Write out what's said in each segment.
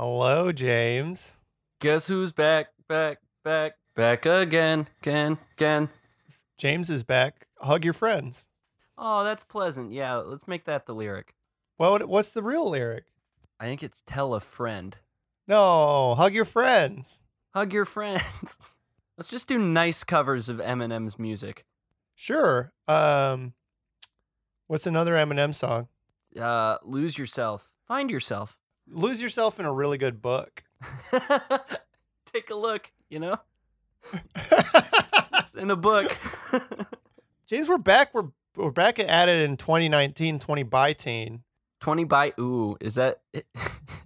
Hello, James. Guess who's back again. James is back. Hug your friends. Oh, that's pleasant. Yeah, let's make that the lyric. Well, what's the real lyric? I think it's tell a friend. No, hug your friends. Hug your friends. Let's just do nice covers of Eminem's music. Sure. What's another Eminem song? Lose yourself. Find yourself. Lose yourself in a really good book. Take a look, you know? It's in a book. James, we're back. We're back at it in 2019, 20 by teen. 20 by is that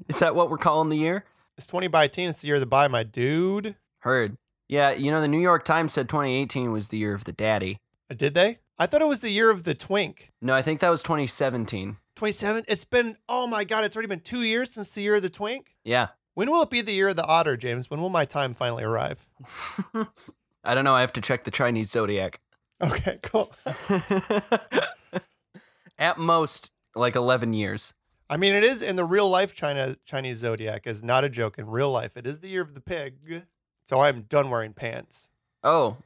what we're calling the year? It's 20 by teen. It's the year of the by, my dude. Heard. Yeah, you know, the New York Times said 2018 was the year of the daddy. Did they? I thought it was the year of the twink. No, I think that was 2017. 27? It's been, oh my God, it's already been 2 years since the year of the twink? Yeah. When will it be the year of the otter, James? When will my time finally arrive? I don't know. I have to check the Chinese zodiac. Okay, cool. At most, like 11 years. I mean, it is in the real life Chinese zodiac is not a joke. In real life, it is the year of the pig. So I'm done wearing pants. Oh,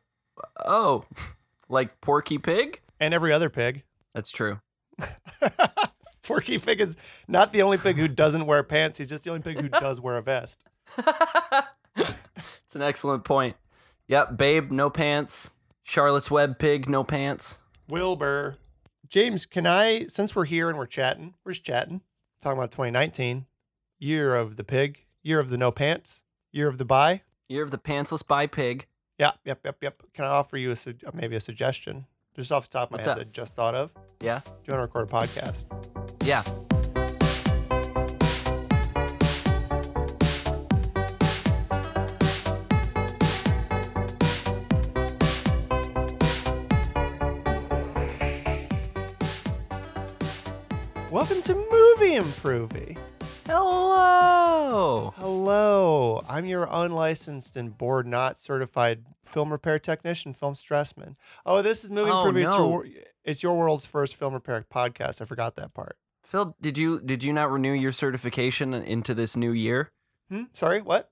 like Porky Pig? And every other pig. That's true. Porky Pig is not the only pig who doesn't wear pants. He's just the only pig who does wear a vest. It's an excellent point. Yep, Babe, no pants. Charlotte's Web pig, no pants. Wilbur. James, can I, since we're here and we're just chatting, talking about 2019, year of the pig, year of the no pants, year of the bi. Year of the pantsless bi pig. Yep. Can I offer you maybe a suggestion? Just off the top of my head that I just thought of. Yeah. Do you want to record a podcast? Yeah. Welcome to Movie Improvy. Hello. I'm your unlicensed and board not certified film repair technician, film stressman. Oh, this is Movie Improvy. No. It's your world's first film repair podcast. I forgot that part. Phil, did you not renew your certification into this new year? Sorry, what?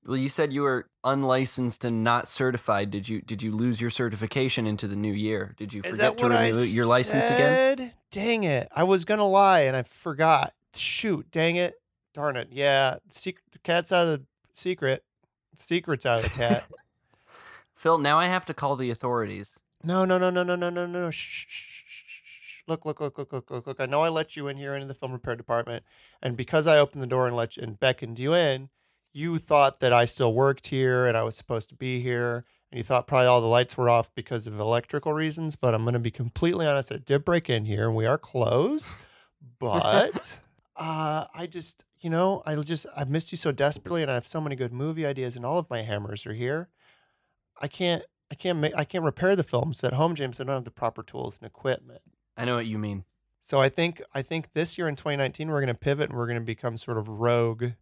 Well, you said you were unlicensed and not certified. Did you lose your certification into the new year? Did you forget to renew your license again? Dang it. I was going to lie and I forgot. Shoot, dang it. Darn it. Yeah, the cat's out of the secret. Secret's out of the cat. Phil, now I have to call the authorities. No. Shh. Look. I know I let you in here into the film repair department, and because I opened the door and beckoned you in, you thought that I still worked here and I was supposed to be here, and you thought probably all the lights were off because of electrical reasons, but I'm going to be completely honest. I did break in here, and we are closed, but I've missed you so desperately, and I have so many good movie ideas, and all of my hammers are here. I can't repair the films at home, James. I don't have the proper tools and equipment. I know what you mean. So I think this year in 2019 we're going to pivot and we're going to become sort of rogue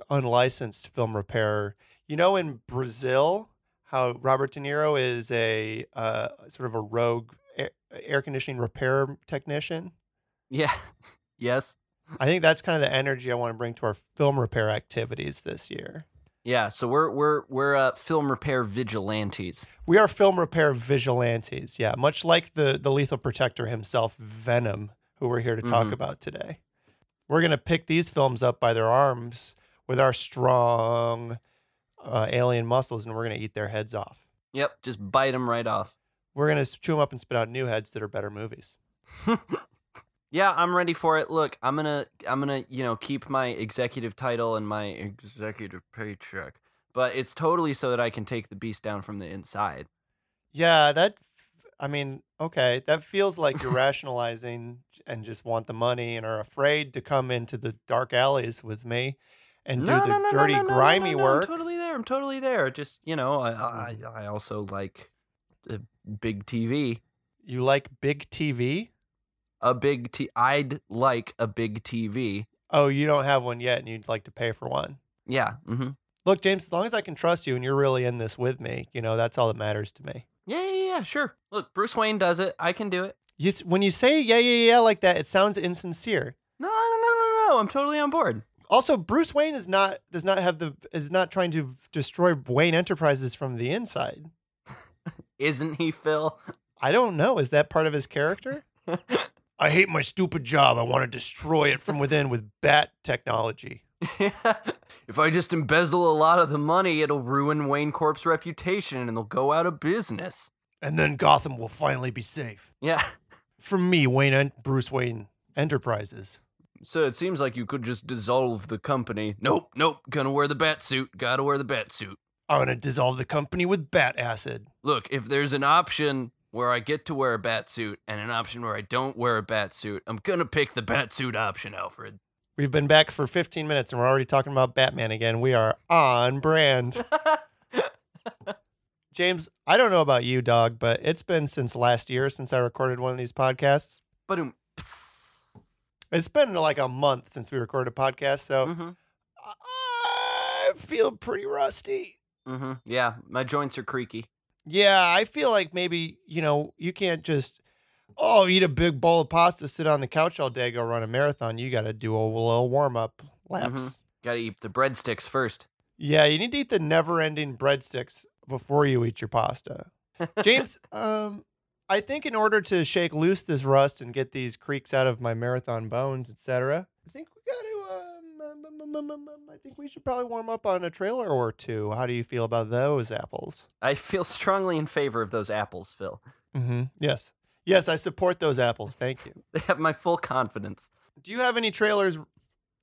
unlicensed film repairer. You know, in Brazil, how Robert De Niro is a sort of a rogue air conditioning repair technician. Yeah. Yes. I think that's kind of the energy I want to bring to our film repair activities this year. Yeah, so we're film repair vigilantes. We are film repair vigilantes. Yeah, much like the lethal protector himself, Venom, who we're here to talk about today. We're going to pick these films up by their arms with our strong alien muscles, and we're going to eat their heads off. Yep, just bite them right off. We're going to chew them up and spit out new heads that are better movies. Yeah, I'm ready for it. Look, I'm gonna, keep my executive title and my executive paycheck, but it's totally so that I can take the beast down from the inside. Yeah, okay, that feels like you're rationalizing and just want the money and are afraid to come into the dark alleys with me and do the dirty, grimy work. I'm totally there. Just, I also like a big TV. You like big TV? I'd like a big TV. Oh, you don't have one yet and you'd like to pay for one? Yeah. Mm-hmm. Look, James, as long as I can trust you and you're really in this with me, that's all that matters to me. Yeah, sure. Look, Bruce Wayne does it. I can do it. When you say yeah like that, it sounds insincere. No. I'm totally on board. Also, Bruce Wayne is not trying to destroy Wayne Enterprises from the inside. Isn't he, Phil? I don't know. Is that part of his character? I hate my stupid job. I want to destroy it from within with bat technology. If I just embezzle a lot of the money, it'll ruin Wayne Corp's reputation and they'll go out of business. And then Gotham will finally be safe. Yeah. From me, Bruce Wayne Enterprises. So it seems like you could just dissolve the company. Nope. Gonna wear the bat suit. Gotta wear the bat suit. I'm gonna dissolve the company with bat acid. Look, if there's an option where I get to wear a bat suit and an option where I don't wear a bat suit, I'm gonna pick the bat suit option, Alfred. We've been back for 15 minutes and we're already talking about Batman again. We are on brand. James, I don't know about you, dog, but it's been since last year since I recorded one of these podcasts. It's been like a month since we recorded a podcast, so I feel pretty rusty. Yeah, my joints are creaky. Yeah, I feel like maybe, you can't just, eat a big bowl of pasta, sit on the couch all day, go run a marathon. You got to do a little warm-up laps. Got to eat the breadsticks first. Yeah, you need to eat the never-ending breadsticks before you eat your pasta. James, I think in order to shake loose this rust and get these creaks out of my marathon bones, etc., I think we got to, I think we should probably warm up on a trailer or two. How do you feel about those apples? I feel strongly in favor of those apples, Phil. Yes. Yes, I support those apples. Thank you. They have my full confidence. Do you have any trailers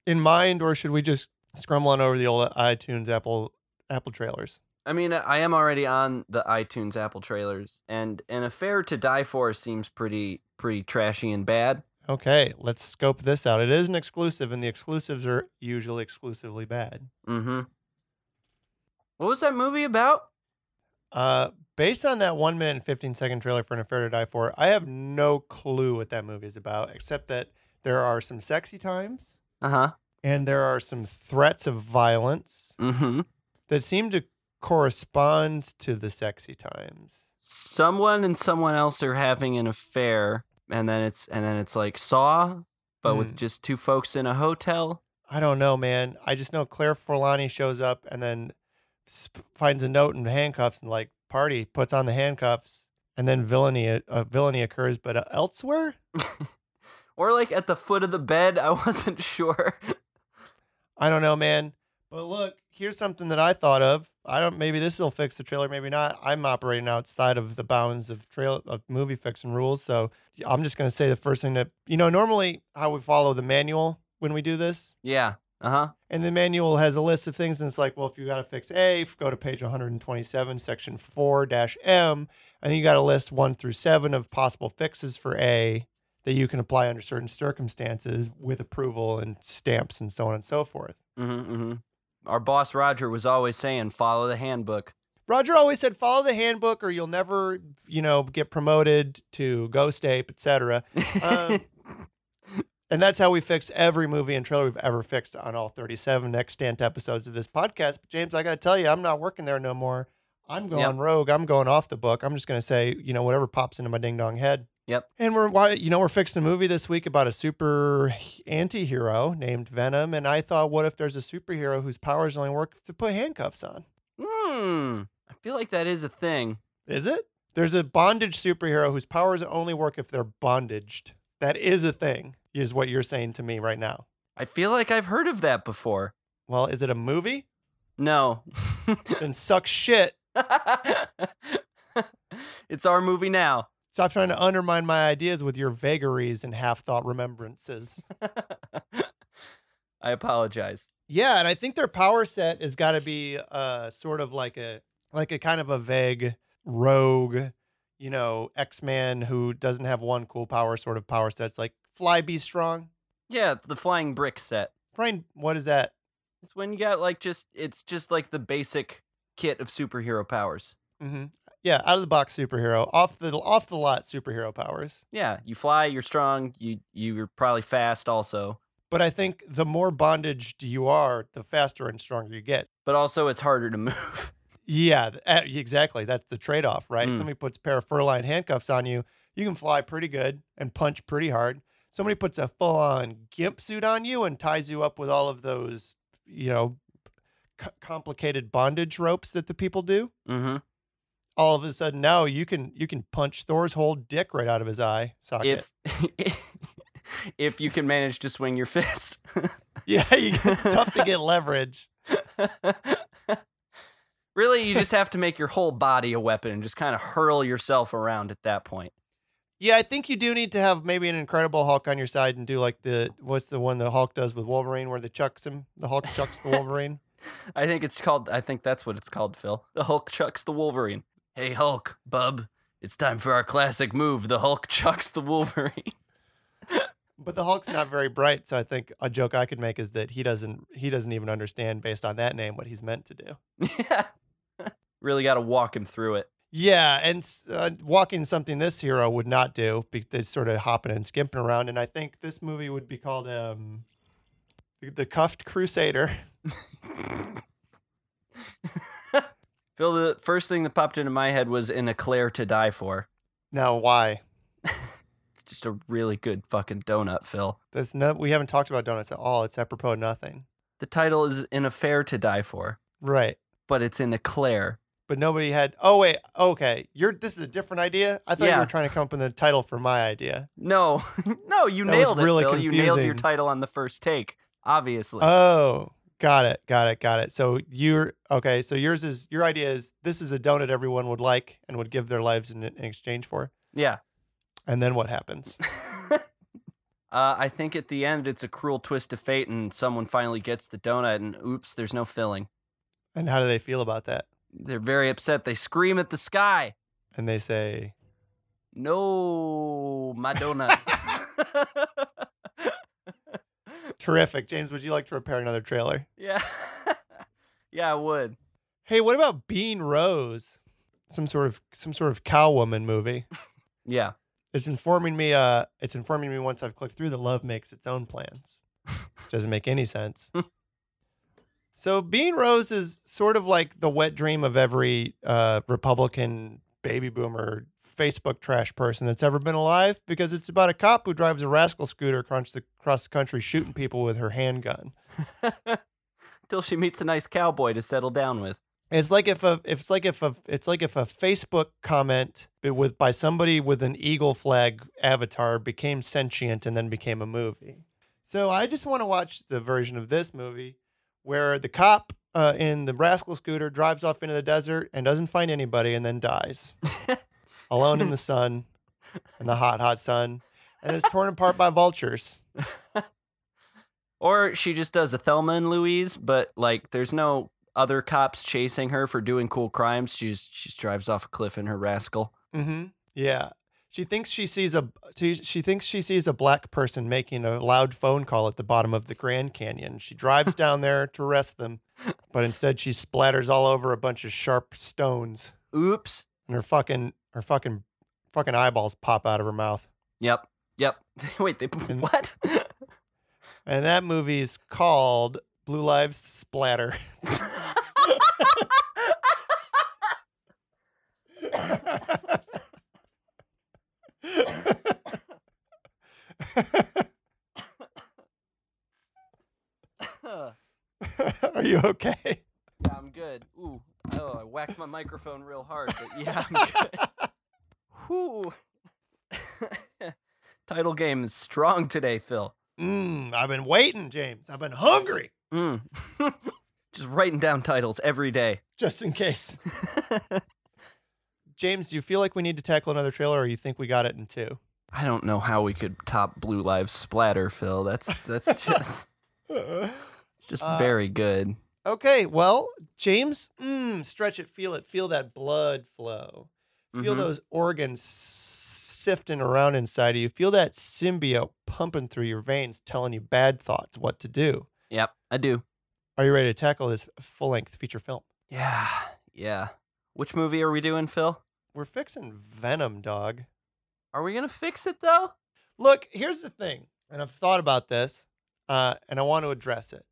in mind, or should we just scrumble on over the old iTunes Apple trailers? I mean, I am already on the iTunes Apple trailers, and An Affair to Die For seems pretty trashy and bad. Okay, let's scope this out. It is an exclusive, and the exclusives are usually exclusively bad. What was that movie about? Based on that 1 minute and 15-second trailer for An Affair to Die For, I have no clue what that movie is about, except that there are some sexy times. And there are some threats of violence that seem to correspond to the sexy times. Someone and someone else are having an affair, and then it's like Saw, but with just two folks in a hotel. I don't know, man. I just know Claire Forlani shows up and then finds a note in handcuffs and like party, puts on the handcuffs, and then villainy occurs, but elsewhere. Or like at the foot of the bed. I wasn't sure. I don't know, man. But look, here's something that I thought of. Maybe this will fix the trailer, maybe not. I'm operating outside of the bounds of movie fiction rules, so I'm just gonna say the first thing that normally how we follow the manual when we do this. Yeah. And the manual has a list of things, and it's like, well, if you got to fix A, go to page 127, section 4-M, and then you got a list 1 through 7 of possible fixes for A that you can apply under certain circumstances with approval and stamps and so on and so forth. Our boss Roger was always saying, follow the handbook. Roger always said, follow the handbook or you'll never, get promoted to ghost ape, etc. And that's how we fix every movie and trailer we've ever fixed on all 37 extant episodes of this podcast. But James, I got to tell you, I'm not working there no more. I'm going rogue. I'm going off the book. I'm just going to say, whatever pops into my ding dong head. Yep. And we're fixing a movie this week about a super anti-hero named Venom. And I thought, what if there's a superhero whose powers only work if they put handcuffs on? I feel like that is a thing. Is it? There's a bondage superhero whose powers only work if they're bondaged. That is a thing, is what you're saying to me right now. I feel like I've heard of that before. Well, is it a movie? No. Then suck shit. It's our movie now. Stop trying to undermine my ideas with your vagaries and half-thought remembrances. I apologize. Yeah, and I think their power set has got to be sort of like a kind of a vague rogue, X-Man who doesn't have one cool power sort of power sets, like Fly Be Strong. Yeah, the flying brick set. What is that? It's when you got it's just like the basic kit of superhero powers. Yeah, out of the box superhero, off the lot superhero powers. Yeah, you fly, you're strong, you're probably fast also. But I think the more bondaged you are, the faster and stronger you get. But also it's harder to move. Yeah, exactly. That's the trade-off, right? Somebody puts a pair of fur-lined handcuffs on you, you can fly pretty good and punch pretty hard. somebody puts a full-on gimp suit on you and ties you up with all of those, complicated bondage ropes that the people do. Mm-hmm. All of a sudden, now you can punch Thor's whole dick right out of his eye socket. If you can manage to swing your fist. Yeah, it's tough to get leverage. Really, you just have to make your whole body a weapon and just kind of hurl yourself around at that point. Yeah, I think you do need to have maybe an Incredible Hulk on your side and do like what's the one the Hulk does with Wolverine where the Hulk chucks the Wolverine. I think that's what it's called, Phil. The Hulk chucks the Wolverine. Hey, Hulk, bub, it's time for our classic move. The Hulk chucks the Wolverine. But the Hulk's not very bright, so I think a joke I could make is that he doesn't even understand based on that name what he's meant to do. Yeah. Really got to walk him through it. Yeah, and walking something this hero would not do. They're sort of hopping and skimping around, and I think this movie would be called The Cuffed Crusader. Phil, the first thing that popped into my head was In a Claire to Die For. Now, why? It's just a really good fucking donut, Phil. We haven't talked about donuts at all. It's apropos nothing. The title is In a Fair to Die For. Right. But it's in a Claire. But nobody had. Oh wait. Okay. This is a different idea. I thought you were trying to come up with a title for my idea. No, no, you nailed it, really Phil. confusing. You nailed your title on the first take. Obviously. Oh, got it. So you're okay. So your idea is this is a donut everyone would like and would give their lives in exchange for. Yeah. And then what happens? I think at the end it's a cruel twist of fate, and someone finally gets the donut, and oops, there's no filling. And how do they feel about that? They're very upset. They scream at the sky. And they say, "No, my donut." Terrific. James, would you like to prepare another trailer? Yeah. Yeah, I would. Hey, what about Bean Rose? Some sort of cow woman movie. Yeah. It's informing me once I've clicked through that love makes its own plans. Doesn't make any sense. So Bean Rose is sort of like the wet dream of every Republican baby boomer Facebook trash person that's ever been alive, because it's about a cop who drives a rascal scooter across the country shooting people with her handgun. Till she meets a nice cowboy to settle down with. It's like if a Facebook comment by somebody with an eagle flag avatar became sentient and then became a movie. So I just want to watch the version of this movie where the cop in the rascal scooter drives off into the desert and doesn't find anybody and then dies alone in the sun, in the hot, hot sun, and is torn apart by vultures. Or she just does a Thelma and Louise, but like there's no other cops chasing her for doing cool crimes. She just drives off a cliff in her rascal. Mm-hmm. Yeah. She thinks she sees a black person making a loud phone call at the bottom of the Grand Canyon. She drives down there to arrest them, but instead she splatters all over a bunch of sharp stones. Oops. And her fucking eyeballs pop out of her mouth. Yep. Wait, what? And that movie is called Blue Lives Splatter. Are you okay? Yeah, I'm good. Ooh, I whacked my microphone real hard, but yeah, I'm good. Whew. Title game is strong today, Phil. I've been waiting, James. I've been hungry. Just writing down titles every day. Just in case. James, do you feel like we need to tackle another trailer, or you think we got it in two? I don't know how we could top Blue Lives Splatter, Phil. That's just it's just very good. Okay, well, James, stretch it, feel that blood flow. Feel those organs sifting around inside of you. Feel that symbiote pumping through your veins, telling you bad thoughts, what to do. Yep, I do. Are you ready to tackle this full-length feature film? Yeah. Which movie are we doing, Phil? We're fixing Venom, dog. Are we going to fix it, though? Look, here's the thing, and I've thought about this, and I want to address it,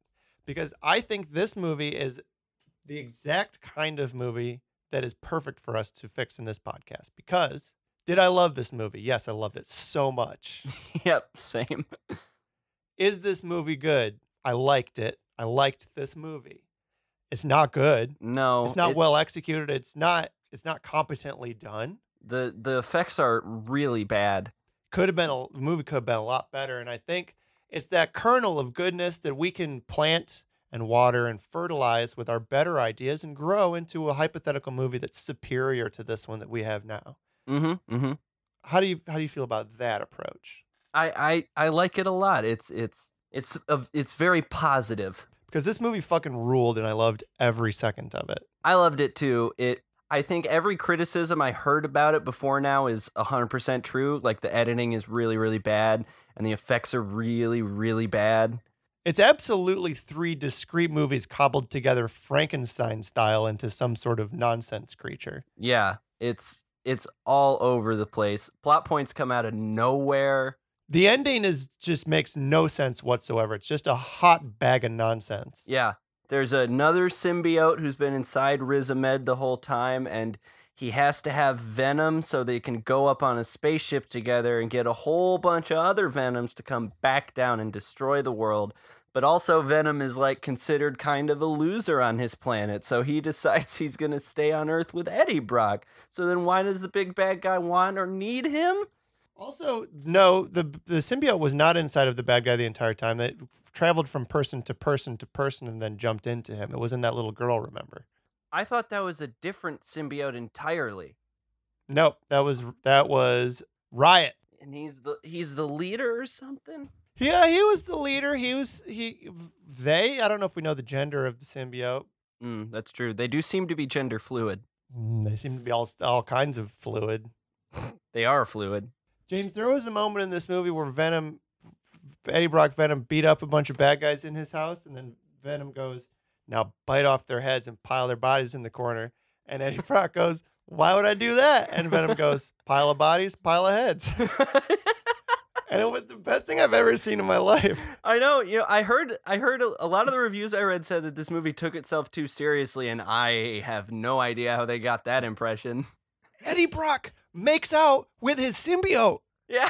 because I think this movie is the exact kind of movie that is perfect for us to fix in this podcast, because Did I love this movie? Yes, I loved it so much. Yep, same. Is this movie good? I liked it. I liked this movie. It's not good. No, It's not well executed. It's not competently done. the effects are really bad. The movie could have been a lot better, and I think it's that kernel of goodness that we can plant and water and fertilize with our better ideas and grow into a hypothetical movie that's superior to this one that we have now. Mm-hmm. Mm-hmm. How do you feel about that approach? I like it a lot. It's very positive. Because this movie fucking ruled, and I loved every second of it. I loved it too. I think every criticism I heard about it before now is 100% true. Like the editing is really, really bad, and the effects are really, really bad. It's absolutely 3 discrete movies cobbled together Frankenstein style into some sort of nonsense creature. Yeah, it's all over the place. Plot points come out of nowhere. The ending just makes no sense whatsoever. It's just a hot bag of nonsense. Yeah. There's another symbiote who's been inside Riz Ahmed the whole time, and he has to have Venom so they can go up on a spaceship together and get a whole bunch of other Venoms to come back down and destroy the world. But also Venom is like considered kind of a loser on his planet, so he decides he's going to stay on Earth with Eddie Brock. So then why does the big bad guy want or need him? Also, no, the symbiote was not inside of the bad guy the entire time. It traveled from person to person to person and then jumped into him. It was in that little girl, remember? I thought that was a different symbiote entirely. Nope, that was Riot. And he's the leader or something? Yeah, he was the leader. I don't know if we know the gender of the symbiote. That's true. They do seem to be gender fluid. They seem to be all kinds of fluid. They are fluid. James, there was a moment in this movie where Eddie Brock Venom beat up a bunch of bad guys in his house, and then Venom goes, now bite off their heads and pile their bodies in the corner. And Eddie Brock goes, why would I do that? And Venom goes, pile of bodies, pile of heads. And it was the best thing I've ever seen in my life. I know. You know, I heard a lot of the reviews I read said that this movie took itself too seriously, and I have no idea how they got that impression. Eddie Brock makes out with his symbiote. Yeah.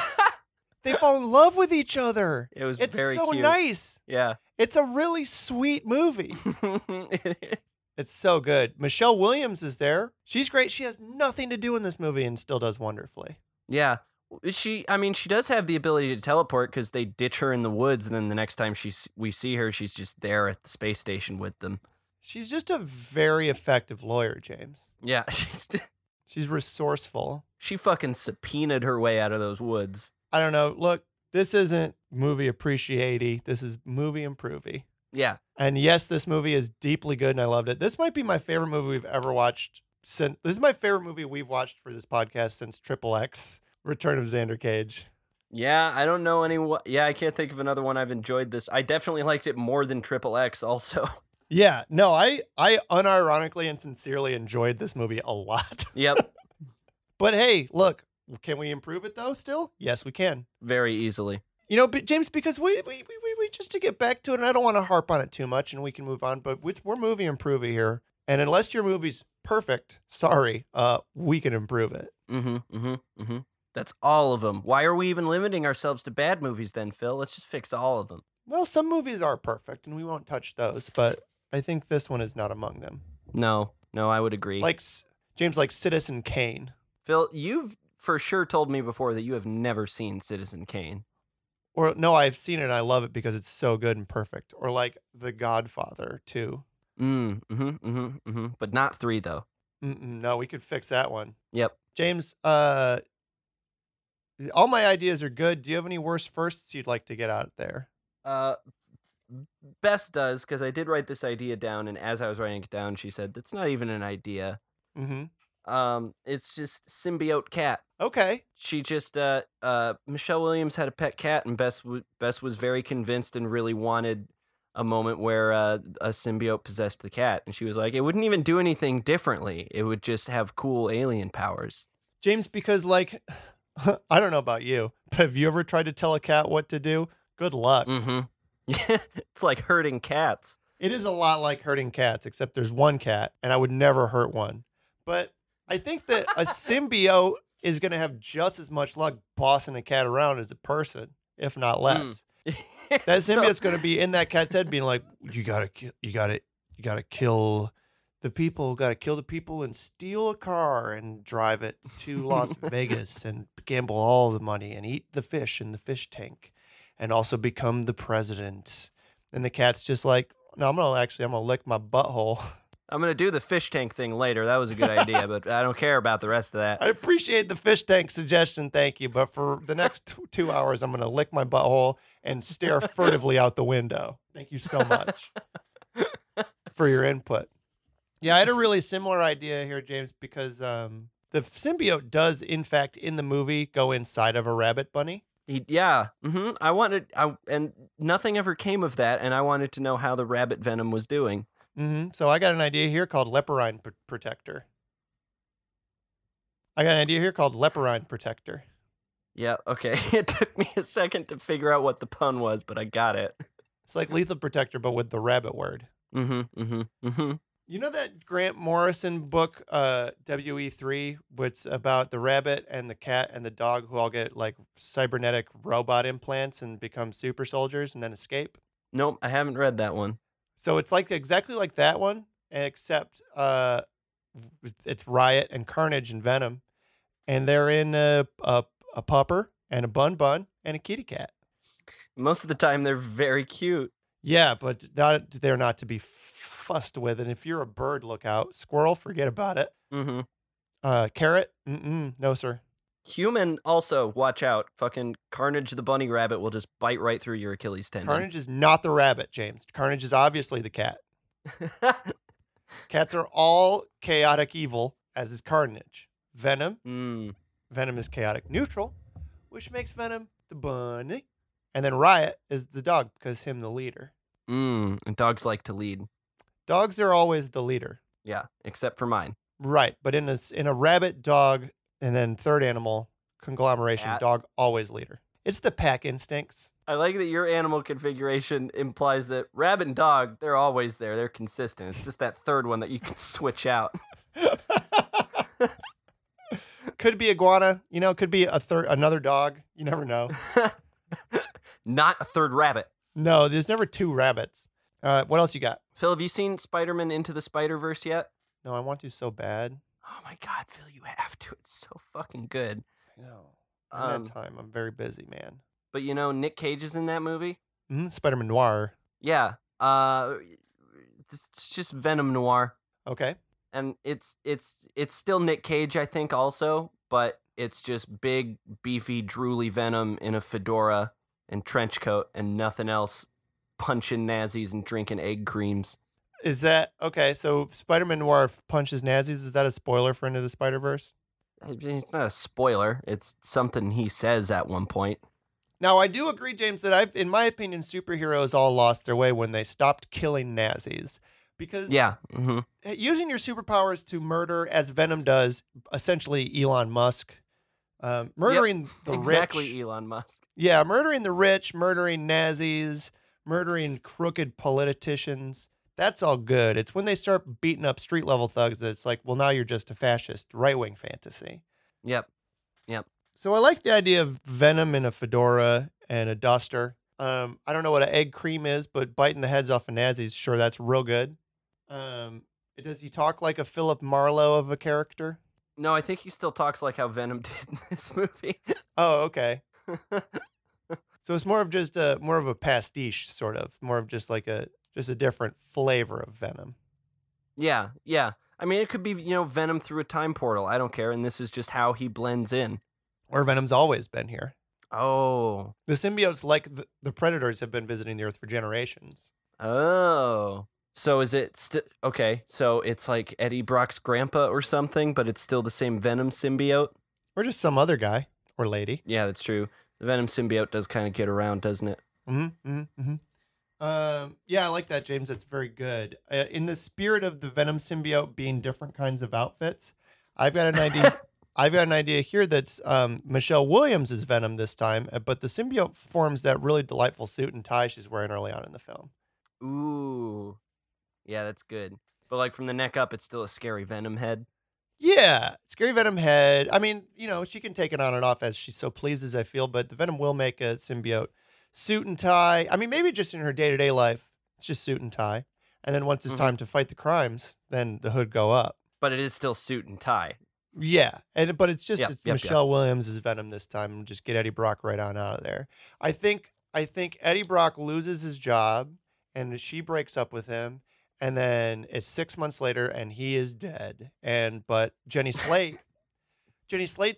They fall in love with each other. It's very so cute. Nice. Yeah. It's a really sweet movie. It's so good. Michelle Williams is there. She's great. She has nothing to do in this movie and still does wonderfully. Yeah. She does have the ability to teleport because they ditch her in the woods, and then the next time we see her, she's just there at the space station with them. She's just a very effective lawyer, James. Yeah. She's resourceful. She fucking subpoenaed her way out of those woods. I don't know. Look, this isn't movie appreciate-y. This is movie improve-y. Yeah. And yes, this movie is deeply good and I loved it. This might be my favorite movie we've ever watched. This is my favorite movie we've watched for this podcast since XXX, Return of Xander Cage. Yeah, I don't know anyone. Yeah, I can't think of another one I've enjoyed this. I definitely liked it more than XXX also. Yeah, no, I unironically and sincerely enjoyed this movie a lot. Yep. But hey, look, can we improve it though still? Yes, we can. Very easily. You know, James, because we just to get back to it, and I don't want to harp on it too much and we can move on, but we're movie improving here. And unless your movie's perfect, sorry, we can improve it. That's all of them. Why are we even limiting ourselves to bad movies then, Phil? Let's just fix all of them. Well, some movies are perfect and we won't touch those, but I think this one is not among them. No, I would agree. Like, James, like Citizen Kane. Phil, you've for sure told me before that you have never seen Citizen Kane. Or, no, I've seen it and I love it because it's so good and perfect. Or like The Godfather, too. But not 3, though. No, we could fix that one. Yep. James, all my ideas are good. Do you have any worst firsts you'd like to get out there? Bess does, because I did write this idea down, and as I was writing it down, she said, that's not even an idea. It's just symbiote cat. Okay. She just, Michelle Williams had a pet cat, and Bess was very convinced and really wanted a moment where a symbiote possessed the cat. And she was like, it wouldn't even do anything differently. It would just have cool alien powers. James, because like, I don't know about you, but have you ever tried to tell a cat what to do? Good luck. It's like herding cats. It is a lot like herding cats, except there's one cat, and I would never hurt one. But I think that a symbiote is going to have just as much luck bossing a cat around as a person, if not less. That symbiote's going to be in that cat's head being like, you got to kill the people, got to kill the people and steal a car and drive it to Las Vegas and gamble all the money and eat the fish in the fish tank and also become the president. And the cat's just like, no, I'm going to lick my butthole. I'm going to do the fish tank thing later. That was a good idea, but I don't care about the rest of that. I appreciate the fish tank suggestion. Thank you. But for the next 2 hours, I'm going to lick my butthole and stare furtively out the window. Thank you so much for your input. Yeah, I had a really similar idea here, James, because the symbiote does, in fact, in the movie, go inside of a rabbit bunny. And nothing ever came of that, and I wanted to know how the rabbit venom was doing. So I got an idea here called Leporine Protector. Yeah, okay. It took me a second to figure out what the pun was, but I got it. It's like Lethal Protector, but with the rabbit word. You know that Grant Morrison book, WE3, which about the rabbit and the cat and the dog who all get like cybernetic robot implants and become super soldiers and then escape? Nope, I haven't read that one. So it's like exactly like that one, except it's Riot and Carnage and Venom, and they're in a pupper and a bun and a kitty cat. Most of the time, they're very cute. Yeah, but they're not to be fussed with. And if you're a bird, look out. Squirrel, forget about it. Carrot, no sir. Human, also, watch out. Fucking Carnage the bunny rabbit will just bite right through your Achilles tendon. Carnage is not the rabbit, James. Carnage is obviously the cat. Cats are all chaotic evil, as is Carnage. Venom is chaotic neutral, which makes Venom the bunny. And then Riot is the dog, because him the leader. And dogs like to lead. Dogs are always the leader. Yeah, except for mine. Right, but in a rabbit, dog, and then third animal conglomeration, Cat. Dog always leader. It's the pack instincts. I like that your animal configuration implies that rabbit and dog, they're always there. They're consistent. It's just that third one that you can switch out. Could be iguana, could be another dog. You never know. Not a third rabbit. No, there's never two rabbits. What else you got? Phil, have you seen Spider-Man Into the Spider-Verse yet? No, I want to so bad. Oh my God, Phil, you have to. It's so fucking good. I know. I don't have time. I'm very busy, man. But Nick Cage is in that movie? Spider-Man Noir. Yeah. It's just Venom Noir. Okay. And it's still Nick Cage, I think, also, but it's just big, beefy, drooly Venom in a fedora and trench coat and nothing else, punching Nazis and drinking egg creams. Is that okay? So Spider-Man Noir punches Nazis. Is that a spoiler for Into the Spider-Verse? It's not a spoiler. It's something he says at one point. Now, I do agree, James, that in my opinion, superheroes all lost their way when they stopped killing Nazis. Because using your superpowers to murder, as Venom does, essentially Elon Musk, murdering the rich. Exactly, Elon Musk. Yeah, murdering the rich, murdering Nazis, murdering crooked politicians. That's all good. It's when they start beating up street level thugs that it's like, well, now you're just a fascist right-wing fantasy. Yep. So I like the idea of Venom in a fedora and a duster. I don't know what an egg cream is, but biting the heads off of Nazis, sure, that's real good. Does he talk like a Philip Marlowe of a character? No, I think he still talks like how Venom did in this movie. Oh, okay. So it's more of just more of a pastiche, sort of, more of just like a different flavor of Venom. Yeah. I mean, it could be, Venom through a time portal. I don't care. And this is just how he blends in. Or Venom's always been here. Oh. The symbiotes, like the Predators, have been visiting the Earth for generations. Oh. So is it okay? So it's like Eddie Brock's grandpa or something, but it's still the same Venom symbiote? Or just some other guy or lady. Yeah, that's true. The Venom symbiote does kind of get around, doesn't it? Yeah, I like that, James. That's very good. In the spirit of the Venom symbiote being different kinds of outfits, I've got an idea. I've got an idea here that's Michelle Williams is Venom this time, but the symbiote forms that really delightful suit and tie she's wearing early on in the film. Ooh. Yeah, that's good. But like from the neck up, it's still a scary Venom head. Yeah, Scary Venom head. I mean, she can take it on and off as she so pleases, I feel, but the Venom will make a symbiote. Suit and tie. I mean, maybe just in her day-to-day life, it's just suit and tie. And then once it's time to fight the crimes, then the hood go up. But it is still suit and tie. Yeah, but it's just Yep. Michelle Williams as Venom this time. Just get Eddie Brock right on out of there. I think Eddie Brock loses his job, and she breaks up with him, and then it's 6 months later, and he is dead. But Jenny Slate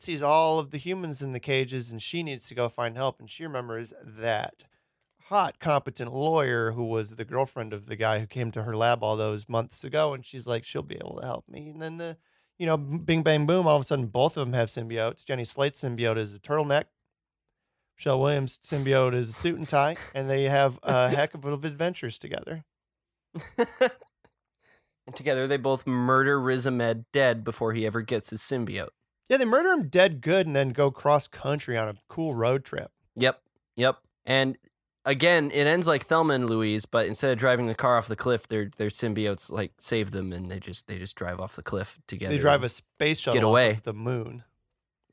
sees all of the humans in the cages, and she needs to go find help, and she remembers that hot, competent lawyer who was the girlfriend of the guy who came to her lab all those months ago, and she's like, she'll be able to help me. And then bing, bang, boom, all of a sudden both of them have symbiotes. Jenny Slate's symbiote is a turtleneck. Michelle Williams' symbiote is a suit and tie, and they have a heck of adventures together. And together they both murder Riz Ahmed dead before he ever gets his symbiote. Yeah, they murder him dead good and then go cross-country on a cool road trip. Yep. And again, it ends like Thelma and Louise, but instead of driving the car off the cliff, their symbiotes like save them, and they just drive off the cliff together. They drive a space shuttle off of the moon.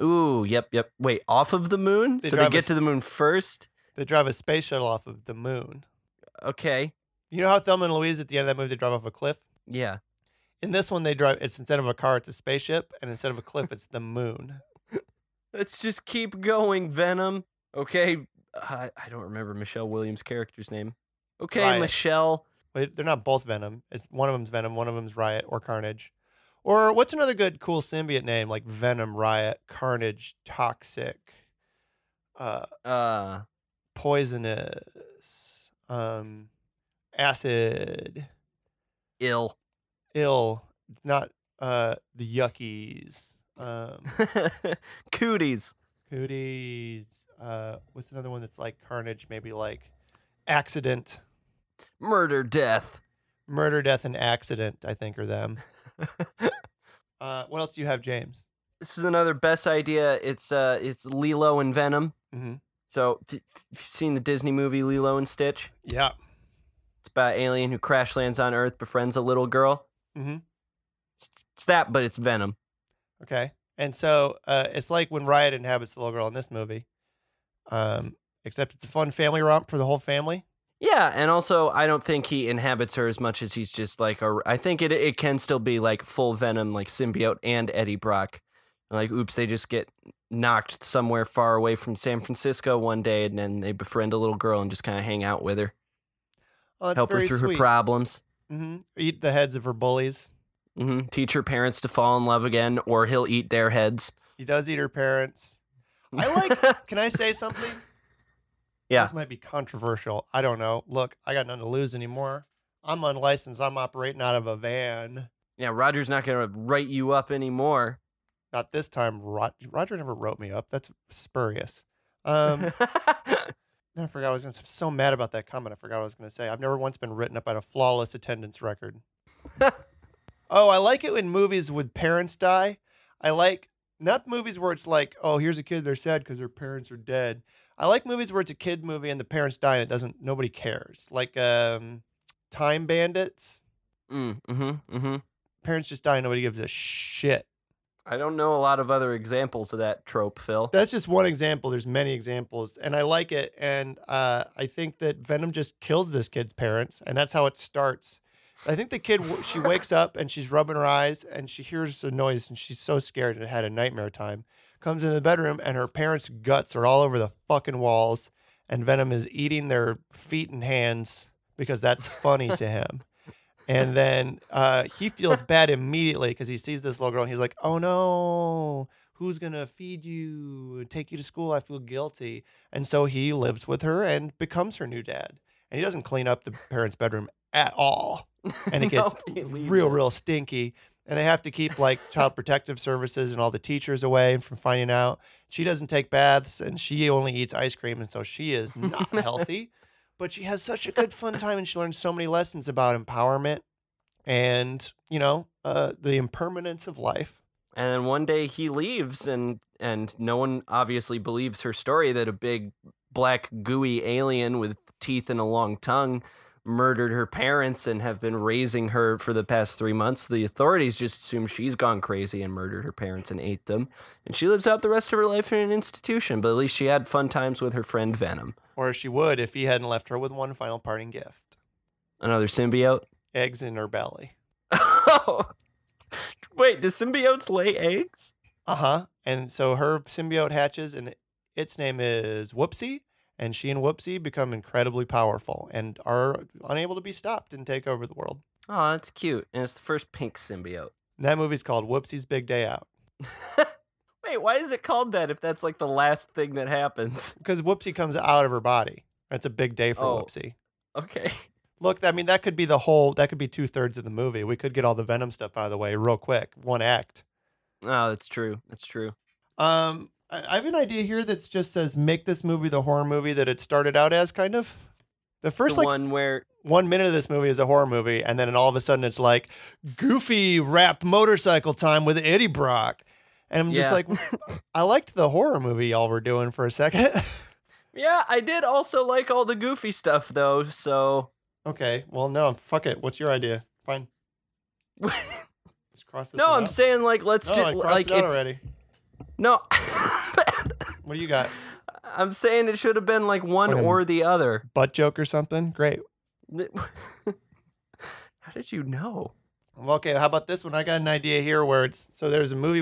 Ooh, yep. Wait, off of the moon? So they get to the moon first? They drive a space shuttle off of the moon. Okay. You know how Thelma and Louise at the end of that movie, they drive off a cliff? Yeah. In this one, it's instead of a car, it's a spaceship, and instead of a cliff, it's the moon. Let's just keep going, Venom. Okay. I don't remember Michelle Williams' character's name. Okay, Riot. Michelle. Wait, they're not both Venom. One of them's Venom, one of them's Riot or Carnage. Or what's another good, cool symbiote name like Venom, Riot, Carnage, Toxic, Poisonous, Acid, Ill, not the Yuckies, Cooties. What's another one that's like Carnage? Maybe like Accident, Murder, Death, and Accident. I think are them. What else do you have, James? This is another best idea. It's Lilo and Venom. Mm-hmm. So, if you've seen the Disney movie Lilo and Stitch? Yeah. It's about an alien who crash lands on Earth, befriends a little girl. Mm-hmm. It's that, but it's Venom. Okay. And so it's like when Riot inhabits the little girl in this movie, except it's a fun family romp for the whole family. Yeah, and also I don't think he inhabits her as much as he's just like I think it can still be like full Venom, like symbiote and Eddie Brock. Like, oops, they just get knocked somewhere far away from San Francisco one day, and then they befriend a little girl and just kind of hang out with her, help her through her problems. Mm-hmm. Eat the heads of her bullies. Mm-hmm. Teach her parents to fall in love again, or he'll eat their heads. He does eat her parents. Can I say something? Yeah. This might be controversial. I don't know. Look, I got nothing to lose anymore. I'm unlicensed. I'm operating out of a van. Yeah, Roger's not going to write you up anymore. Not this time. Roger never wrote me up. That's spurious. I forgot I was going to say. I'm so mad about that comment. I forgot what I was going to say. I've never once been written up at a flawless attendance record. Oh, I like it when movies with parents die. I like not movies where it's like, oh, here's a kid, they're sad because their parents are dead. I like movies where it's a kid movie and the parents die and nobody cares. Like Time Bandits. Parents just die and nobody gives a shit. I don't know a lot of other examples of that trope, Phil. That's just one example. There's many examples, and I like it. And I think that Venom just kills this kid's parents, and that's how it starts. I think the kid, she wakes up and she's rubbing her eyes and she hears a noise and she's so scared and had a nightmare time. Comes in the bedroom and her parents' guts are all over the fucking walls and Venom is eating their feet and hands because that's funny to him. And then he feels bad immediately because he sees this little girl and he's like, oh no, who's going to feed you and take you to school? I feel guilty. And so he lives with her and becomes her new dad. And he doesn't clean up the parents' bedroom at all. And it gets real stinky. And they have to keep like child protective services and all the teachers away from finding out. She doesn't take baths and she only eats ice cream. And so she is not healthy. But she has such a good fun time and she learns so many lessons about empowerment and, the impermanence of life. And then one day he leaves and no one obviously believes her story that a big black gooey alien with teeth and a long tongue murdered her parents and have been raising her for the past 3 months. The authorities just assume she's gone crazy and murdered her parents and ate them. And she lives out the rest of her life in an institution, but at least she had fun times with her friend Venom. Or she would if he hadn't left her with one final parting gift. Another symbiote? Eggs in her belly. Oh, wait, do symbiotes lay eggs? Uh-huh. And so her symbiote hatches, and its name is Whoopsie, and she and Whoopsie become incredibly powerful and are unable to be stopped and take over the world. Oh, that's cute. And it's the first pink symbiote. And that movie's called Whoopsie's Big Day Out. Wait, why is it called that if that's like the last thing that happens? Because Whoopsie comes out of her body. It's a big day for Whoopsie. Okay. Look, I mean, that could be that could be 2/3 of the movie. We could get all the Venom stuff out of the way real quick. One act. Oh, that's true. That's true. I have an idea here that just says make this movie the horror movie that it started out as, kind of. The first one where 1 minute of this movie is a horror movie, and then all of a sudden it's like goofy rap motorcycle time with Eddie Brock. And I'm just like, I liked the horror movie y'all were doing for a second. Yeah, I did also like all the goofy stuff though, so okay, well, no, fuck it. What's your idea? Fine. Let's cross this No, one I'm out. saying like let's I just crossed like it out already. No. What do you got? I'm saying it should have been like one Fucking or the other. Butt joke or something? Great. How did you know? Well, okay, how about this one? I got an idea here where there's a movie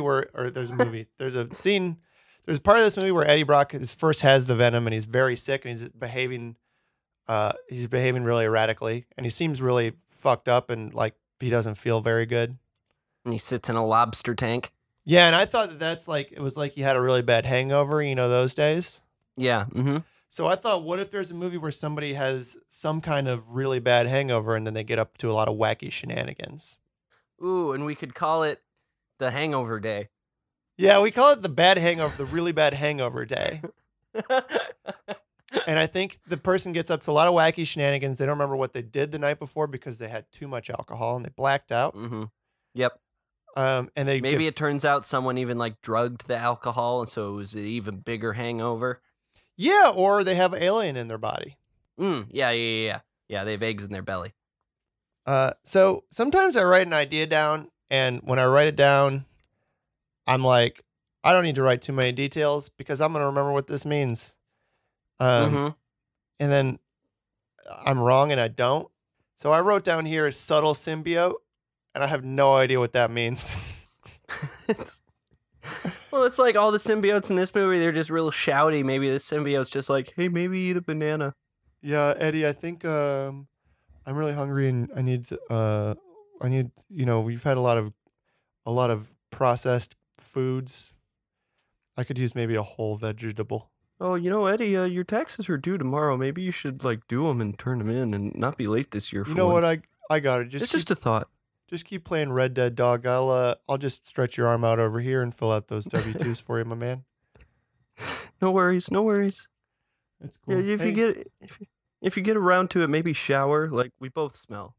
there's a scene, there's part of this movie where Eddie Brock first has the venom and he's very sick and he's behaving really erratically and he seems really fucked up and like he doesn't feel very good. And he sits in a lobster tank. Yeah, and I thought that's like, it was like he had a really bad hangover, those days. Yeah, mm-hmm. So I thought, what if there's a movie where somebody has some kind of really bad hangover and then they get up to a lot of wacky shenanigans? Ooh, and we could call it the Hangover Day. Yeah, we call it the really bad hangover day. And I think the person gets up to a lot of wacky shenanigans. They don't remember what they did the night before because they had too much alcohol and they blacked out. Mm-hmm. Yep. And maybe it turns out someone even like drugged the alcohol, and so it was an even bigger hangover. Yeah, or they have alien in their body. Yeah. They have eggs in their belly. So sometimes I write an idea down, and when I write it down, I'm like, I don't need to write too many details because I'm going to remember what this means. And then I'm wrong and I don't. So I wrote down here subtle symbiote, and I have no idea what that means. Well, it's like all the symbiotes in this movie, they're just real shouty. Maybe this symbiote's just like, hey, maybe eat a banana. Yeah, Eddie, I think I'm really hungry and I need we've had a lot of processed foods. I could use maybe a whole vegetable. Oh, Eddie, your taxes are due tomorrow. Maybe you should like do them and turn them in and not be late this year. For You know once. what? I got it. It's just a thought. Just keep playing Red Dead, dog. I'll just stretch your arm out over here and fill out those W-2s for you, my man. No worries. That's cool. Yeah, if you get around to it, maybe shower. Like we both smell.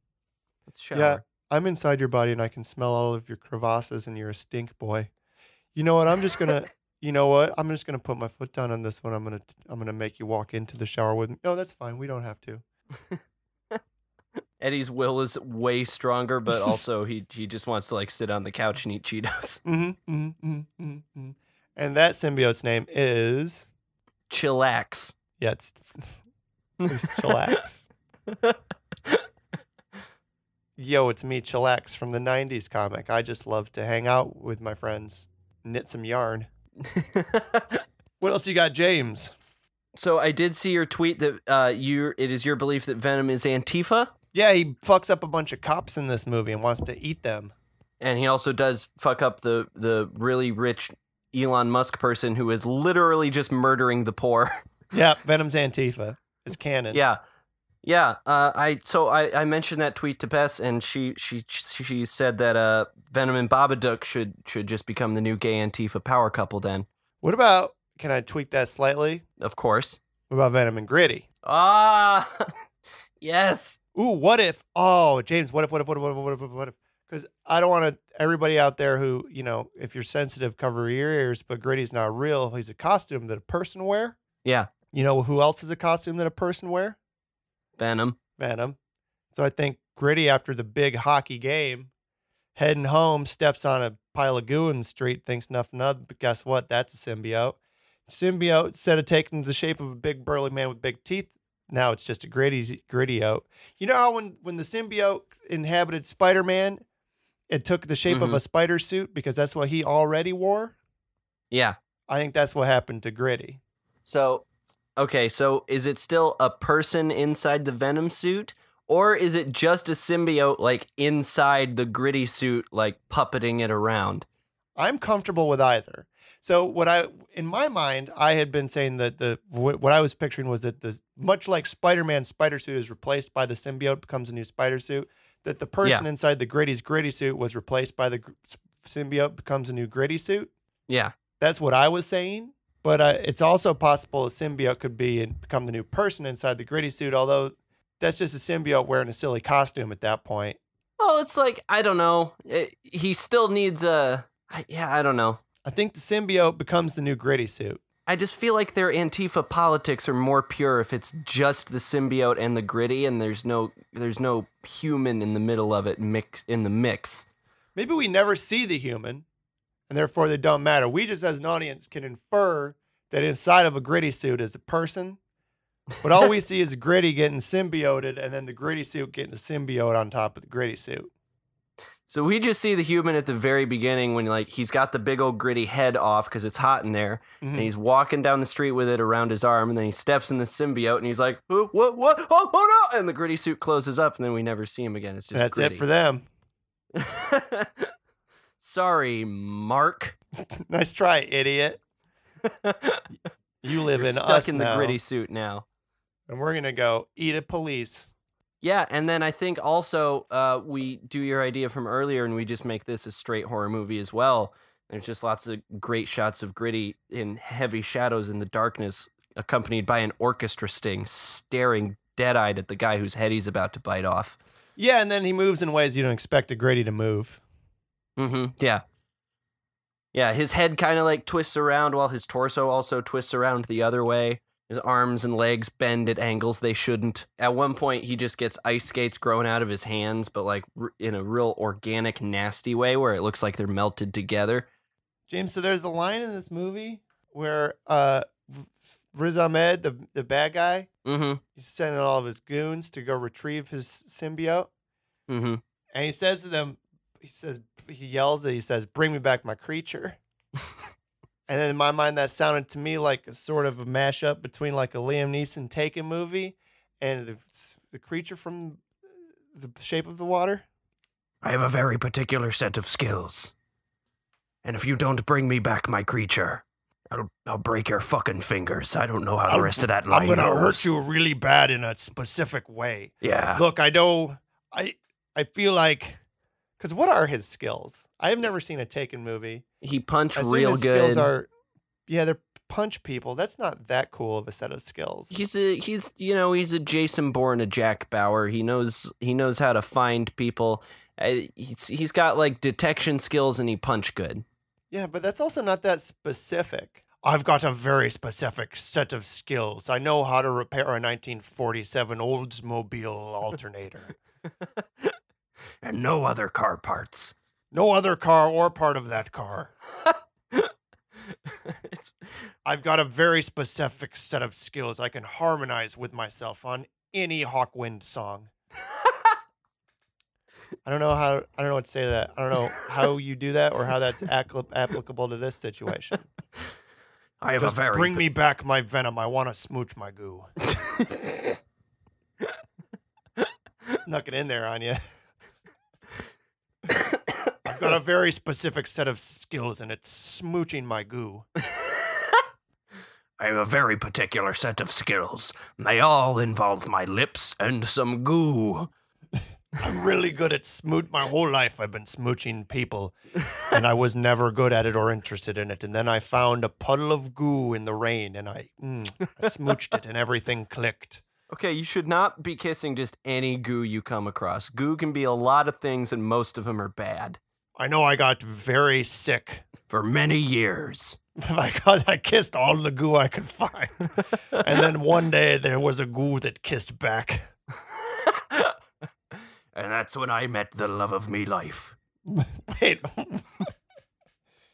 Let's shower. Yeah, I'm inside your body and I can smell all of your crevasses and you're a stink boy. You know what? I'm just gonna put my foot down on this one. I'm gonna make you walk into the shower with me. No, that's fine. We don't have to. Eddie's will is way stronger, but also he just wants to like sit on the couch and eat Cheetos. And that symbiote's name is Chillax. Yeah, it's Chillax. Yo, it's me, Chillax, from the 90s comic. I just love to hang out with my friends, knit some yarn. What else you got, James? So I did see your tweet that it is your belief that Venom is Antifa. Yeah, he fucks up a bunch of cops in this movie and wants to eat them. And he also does fuck up the really rich Elon Musk person who is literally just murdering the poor. Yeah, Venom's Antifa. It's canon. Yeah. I mentioned that tweet to Bess, and she said that Venom and Babadook should just become the new gay Antifa power couple. Then What about? Can I tweak that slightly? of course. What about Venom and Gritty? Ah, yes. Ooh, what if? Oh, James, what if? Because I don't want everybody out there who, if you're sensitive, cover your ears, but Gritty's not real. He's a costume that a person wear. Yeah. You know who else is a costume that a person wear? Venom. Venom. So I think Gritty, after the big hockey game, heading home, steps on a pile of goo in the street, thinks nothing of it, but guess what? That's a symbiote. Symbiote, instead of taking the shape of a big burly man with big teeth, now it's just a gritty-ote. You know how when the symbiote inhabited Spider-Man, it took the shape of a spider suit because that's what he already wore? Yeah. I think that's what happened to Gritty. So, okay, so is it still a person inside the Venom suit? Or is it just a symbiote, like, inside the Gritty suit, like, puppeting it around? I'm comfortable with either. So in my mind, I had been saying that what I was picturing was that much like Spider-Man's spider suit is replaced by the symbiote, becomes a new spider suit, that the person inside the Gritty's Gritty suit was replaced by the symbiote, becomes a new Gritty suit. Yeah. That's what I was saying. But it's also possible a symbiote could be and become the new person inside the Gritty suit, although that's just a symbiote wearing a silly costume at that point. Well, it's like, I don't know. He still needs I don't know. I think the symbiote becomes the new Gritty suit. I just feel like their Antifa politics are more pure if it's just the symbiote and the Gritty, and there's no human in the middle of it in the mix. Maybe we never see the human, and therefore they don't matter. We just as an audience can infer that inside of a Gritty suit is a person, but all we see is Gritty getting symbioted, and then the Gritty suit getting the symbiote on top of the Gritty suit. So we just see the human at the very beginning when, like, he's got the big old Gritty head off because it's hot in there, and he's walking down the street with it around his arm, and then he steps in the symbiote, and he's like, what? Oh no! And the Gritty suit closes up, and then we never see him again. It's just That's Gritty. it for them. Sorry, Mark. Nice try, idiot. You live You're in stuck us in now, the Gritty suit now. and we're gonna go eat a police. Yeah, and then I think also we do your idea from earlier, and we just make this a straight horror movie as well. There's just lots of great shots of Gritty in heavy shadows in the darkness, accompanied by an orchestra sting, staring dead-eyed at the guy whose head he's about to bite off. Yeah, and then he moves in ways you don't expect a Gritty to move. Yeah. Yeah, his head kind of like twists around while his torso also twists around the other way. His arms and legs bend at angles they shouldn't. At one point, he just gets ice skates growing out of his hands, but like in a real organic, nasty way where it looks like they're melted together. James, so there's a line in this movie where Riz Ahmed, the bad guy, he's sending all of his goons to go retrieve his symbiote. And he says to them, he yells, bring me back my creature. And then in my mind, that sounded to me like a sort of a mashup between like a Liam Neeson Taken movie and the creature from The Shape of the Water. I have a very particular set of skills. And if you don't bring me back my creature, I'll break your fucking fingers. I don't know how the rest of that line I'm going to goes. hurt you really bad in a specific way. Yeah. Look, I feel like... Because what are his skills? I have never seen a Taken movie. He punched real good. Skills are, they're punch people. That's not that cool of a set of skills. He's a Jason Bourne, a Jack Bauer. He knows how to find people. He's got like detection skills and he punch good. Yeah, but that's also not that specific. I've got a very specific set of skills. I know how to repair a 1947 Oldsmobile alternator. And no other car parts. No other car or part of that car. I've got a very specific set of skills. I can harmonize with myself on any Hawkwind song. I don't know what to say to that. I don't know how you do that or how that's applicable to this situation. Bring me back my Venom. I want to smooch my goo. Snuck it in there on you. I've got a very specific set of skills, and it's smooching my goo. I have a very particular set of skills. They all involve my lips and some goo. I'm really good at my whole life I've been smooching people, and I was never good at it or interested in it. And then I found a puddle of goo in the rain, and I smooched it, and everything clicked. Okay, you should not be kissing just any goo you come across. Goo can be a lot of things, and most of them are bad. I know I got very sick. For many years. Because I kissed all the goo I could find. And then one day there was a goo that kissed back. And that's when I met the love of me life. Wait.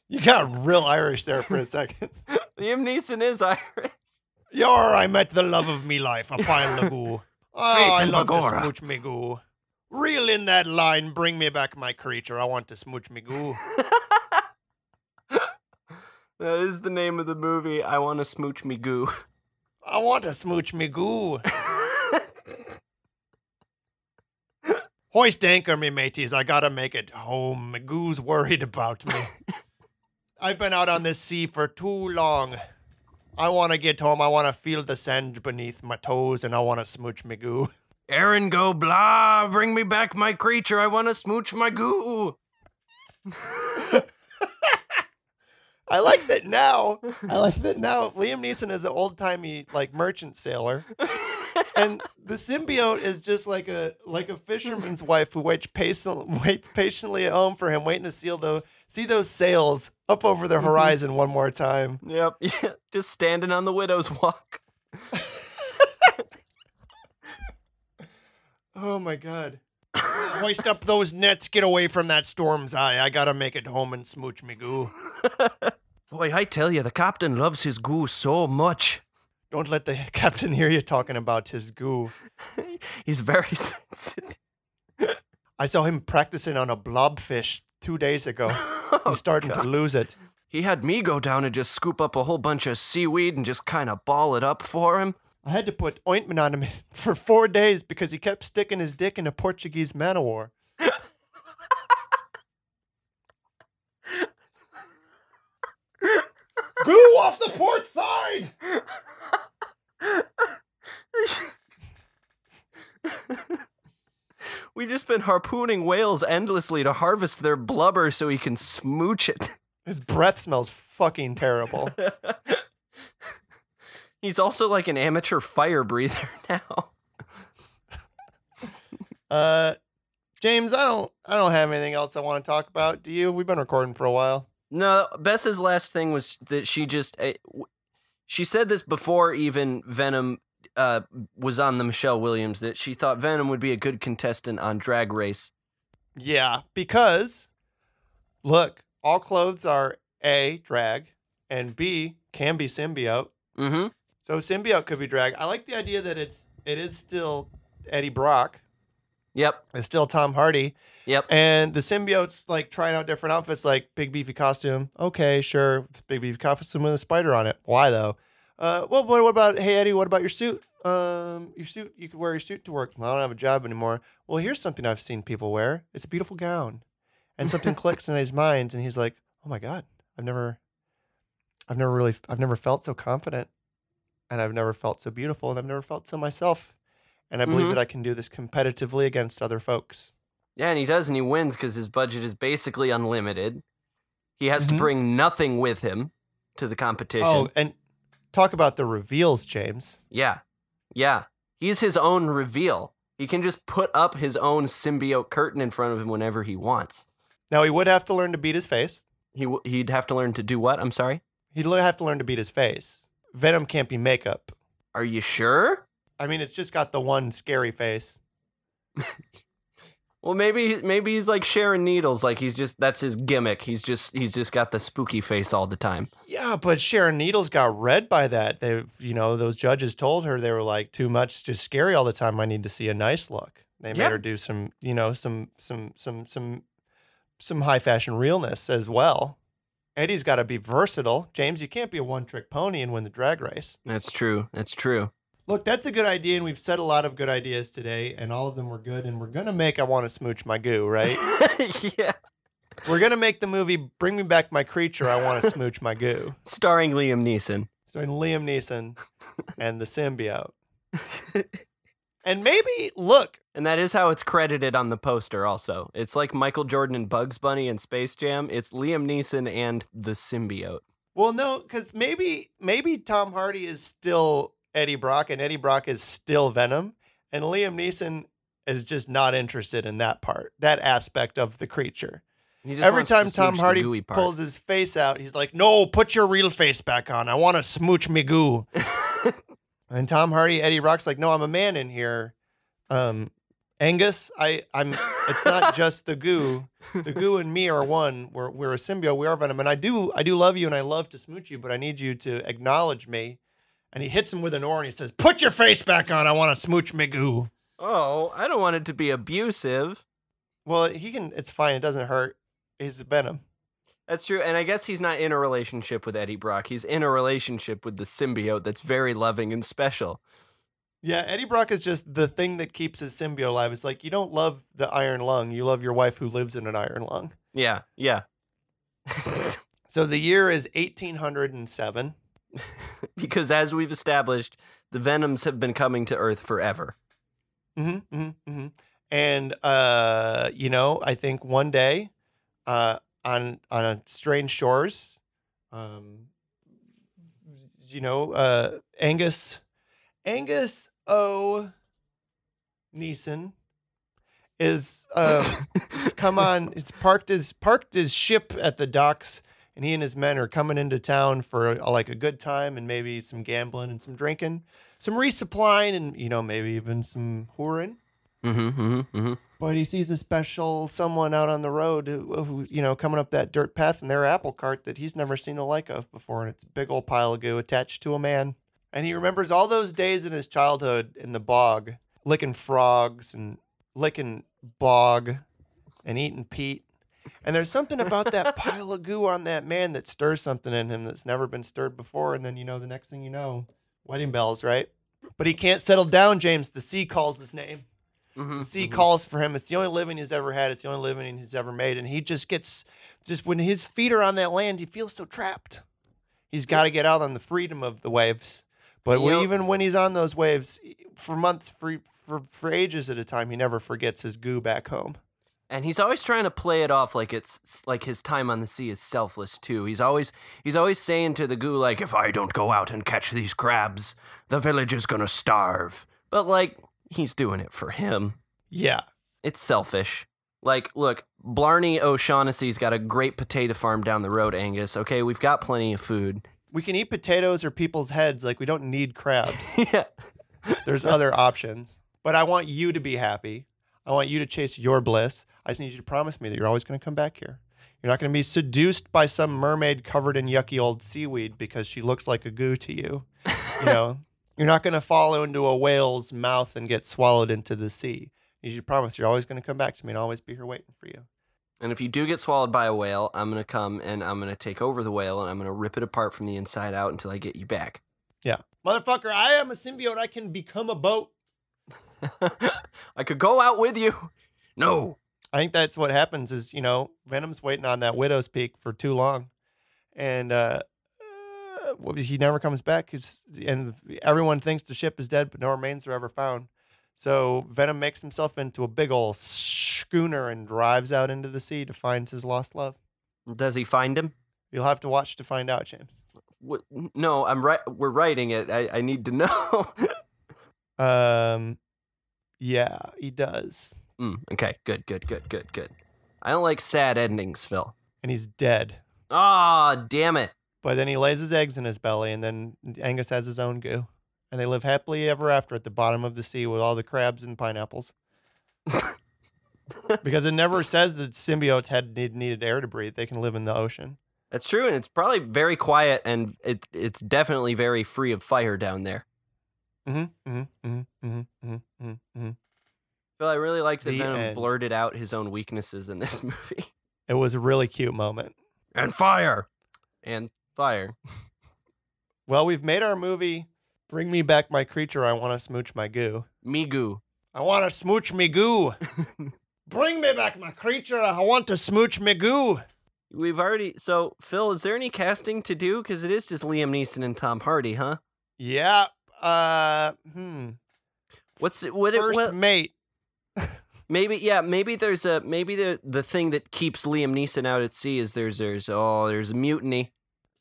You got real Irish there for a second. Liam Neeson is Irish. Yar, I met the love of me life, a pile of goo. Oh, I love to smooch me goo. Reel in that line, bring me back my creature. I want to smooch me goo. That is the name of the movie. I Want to Smooch Me Goo. I want to smooch me goo. Hoist anchor, me mateys. I gotta make it home. Me goo's worried about me. I've been out on this sea for too long. I want to get home. I want to feel the sand beneath my toes, and I want to smooch me goo. Aaron, go blah. Bring me back my creature. I want to smooch my goo. I like that now. Liam Neeson is an old-timey like merchant sailor. And the symbiote is just like a fisherman's wife who waits patiently at home for him, waiting to see those sails up over the horizon one more time. Yep. Yeah. Just standing on the widow's walk. Oh my God. Hoist up those nets, get away from that storm's eye. I gotta make it home and smooch me goo. Boy, I tell you, the captain loves his goo so much. Don't let the captain hear you talking about his goo. He's very sensitive. I saw him practicing on a blobfish 2 days ago. He's starting to lose it. He had me go down and just scoop up a whole bunch of seaweed and just kind of ball it up for him. I had to put ointment on him for 4 days because he kept sticking his dick in a Portuguese man-o-war. Goo off the port side! We've just been harpooning whales endlessly to harvest their blubber so he can smooch it. His breath smells fucking terrible. He's also like an amateur fire breather now. James, I don't have anything else I want to talk about. Do you? We've been recording for a while. No, Bess's last thing was that she said this before even Venom was on the Michelle Williams, that she thought Venom would be a good contestant on Drag Race. Yeah, because look, all clothes are A, drag, and B, can be symbiote. Mm-hmm. So symbiote could be drag. I like the idea that it is still Eddie Brock. Yep. It's still Tom Hardy. Yep. And the symbiote's like trying out different outfits, like big beefy costume. Okay, sure. Big beefy costume with a spider on it. Why though? Well, what about, hey Eddie, what about your suit? Your suit, you could wear your suit to work. Well, I don't have a job anymore. Well, here's something I've seen people wear. It's a beautiful gown. And something clicks in his mind and he's like, oh my God, I've never felt so confident. And I've never felt so beautiful, and I've never felt so myself. And I believe that I can do this competitively against other folks. Yeah, and he does, and he wins because his budget is basically unlimited. He has to bring nothing with him to the competition. Oh, and talk about the reveals, James. Yeah. Yeah. He's his own reveal. He can just put up his own symbiote curtain in front of him whenever he wants. Now, he would have to learn to beat his face. He'd have to learn to do what? I'm sorry? He'd have to learn to beat his face. Venom can't be makeup. Are you sure? I mean, it's just got the one scary face. Well, maybe he's like Sharon Needles. Like that's his gimmick. He's just got the spooky face all the time. Yeah, but Sharon Needles got read by that. Those judges told her, they were like, too much, just scary all the time. I need to see a nice look. They made her do some high fashion realness as well. Eddie's got to be versatile. James, you can't be a one-trick pony and win the drag race. That's true. That's true. Look, that's a good idea, and we've said a lot of good ideas today, and all of them were good, and we're going to make I Want to Smooch My Goo, right? Yeah. We're going to make the movie Bring Me Back My Creature, I Want to Smooch My Goo. Starring Liam Neeson. And the symbiote. And maybe, look. And that is how it's credited on the poster also. It's like Michael Jordan and Bugs Bunny in Space Jam. It's Liam Neeson and the symbiote. Well, no, because maybe Tom Hardy is still Eddie Brock and Eddie Brock is still Venom. And Liam Neeson is just not interested in that aspect of the creature. Every time Tom Hardy pulls his face out, he's like, no, put your real face back on. I want to smooch me goo. And Tom Hardy, Eddie Brock's like, no, I'm a man in here. And Angus, I'm. It's not just the goo. The goo and me are one. We're a symbiote. We are Venom, and I do love you, and I love to smooch you, but I need you to acknowledge me. And he hits him with an oar, and he says, "Put your face back on. I want to smooch me goo." Oh, I don't want it to be abusive. Well, he can. It's fine. It doesn't hurt. He's Venom. That's true, and I guess he's not in a relationship with Eddie Brock. He's in a relationship with the symbiote that's very loving and special. Yeah, Eddie Brock is just the thing that keeps his symbiote alive. It's like you don't love the iron lung. You love your wife who lives in an iron lung. Yeah. So the year is 1807. Because as we've established, the Venoms have been coming to Earth forever. And, I think one day on a strange shores, Angus O. Neeson is it's come on. It's parked his ship at the docks, and he and his men are coming into town for like a good time and maybe some gambling and some drinking, some resupplying, and maybe even some whoring. But he sees a special someone out on the road who coming up that dirt path in their apple cart that he's never seen the like of before, and it's a big old pile of goo attached to a man. And he remembers all those days in his childhood in the bog, licking frogs and licking bog and eating peat. And there's something about that pile of goo on that man that stirs something in him that's never been stirred before. And then, the next thing you know, wedding bells, right? But he can't settle down, James. The sea calls his name. The sea calls for him. It's the only living he's ever had. It's the only living he's ever made. And he just when his feet are on that land, he feels so trapped. He's got to get out on the freedom of the waves. But even when he's on those waves for months, for ages at a time, he never forgets his goo back home. And he's always trying to play it off like it's like his time on the sea is selfless too. He's always saying to the goo, like, if I don't go out and catch these crabs, the village is gonna starve. But like, he's doing it for him. Yeah. It's selfish. Like, look, Blarney O'Shaughnessy's got a great potato farm down the road, Angus. Okay, we've got plenty of food. We can eat potatoes or people's heads. Like, we don't need crabs. Yeah. There's other options. But I want you to be happy. I want you to chase your bliss. I just need you to promise me that you're always going to come back here. You're not going to be seduced by some mermaid covered in yucky old seaweed because she looks like a goo to you. You're not going to fall into a whale's mouth and get swallowed into the sea. You should promise you're always going to come back to me and always be here waiting for you. And if you do get swallowed by a whale, I'm going to come and I'm going to take over the whale and I'm going to rip it apart from the inside out until I get you back. Yeah. Motherfucker, I am a symbiote. I can become a boat. I could go out with you. No. I think that's what happens is, Venom's waiting on that widow's peak for too long. And he never comes back. And everyone thinks the ship is dead, but no remains are ever found. So Venom makes himself into a big old schooner and drives out into the sea to find his lost love. Does he find him? You'll have to watch to find out, James. What? No, we're writing it. I need to know. Yeah, he does. Okay, good. I don't like sad endings, Phil. And he's dead. Ah, damn it. But then he lays his eggs in his belly, and then Angus has his own goo. And they live happily ever after at the bottom of the sea with all the crabs and pineapples. Because it never says that symbiotes needed air to breathe. They can live in the ocean. That's true, and it's probably very quiet, and it's definitely very free of fire down there. Phil, I really liked that Venom blurted out his own weaknesses in this movie. It was a really cute moment. And fire. And fire. Well, we've made our movie. Bring me back my creature. I want to smooch my goo. Me goo. I want to smooch me goo. Bring me back my creature. I want to smooch me goo. We've already... So, Phil, is there any casting to do? Because it is just Liam Neeson and Tom Hardy, huh? Yeah. What's it? First mate. Maybe there's the thing that keeps Liam Neeson out at sea is there's a mutiny.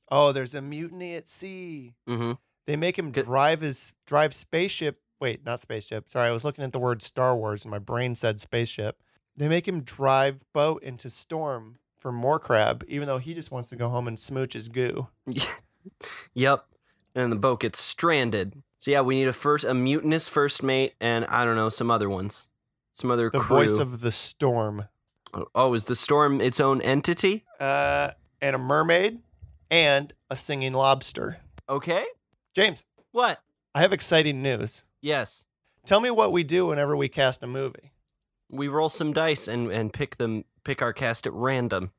Oh, there's a mutiny at sea. Mm-hmm. They make him drive spaceship. Wait, not spaceship. Sorry, I was looking at the word Star Wars and my brain said spaceship. They make him drive boat into storm for more crab, even though he just wants to go home and smooch his goo. Yep. And the boat gets stranded. So yeah, we need a mutinous first mate and I don't know, some other ones. Some other The crew. voice of the storm. Oh, is the storm its own entity? And a mermaid and a singing lobster. Okay. James, What? I have exciting news. Yes. Tell me what we do whenever we cast a movie. We roll some dice and pick our cast at random.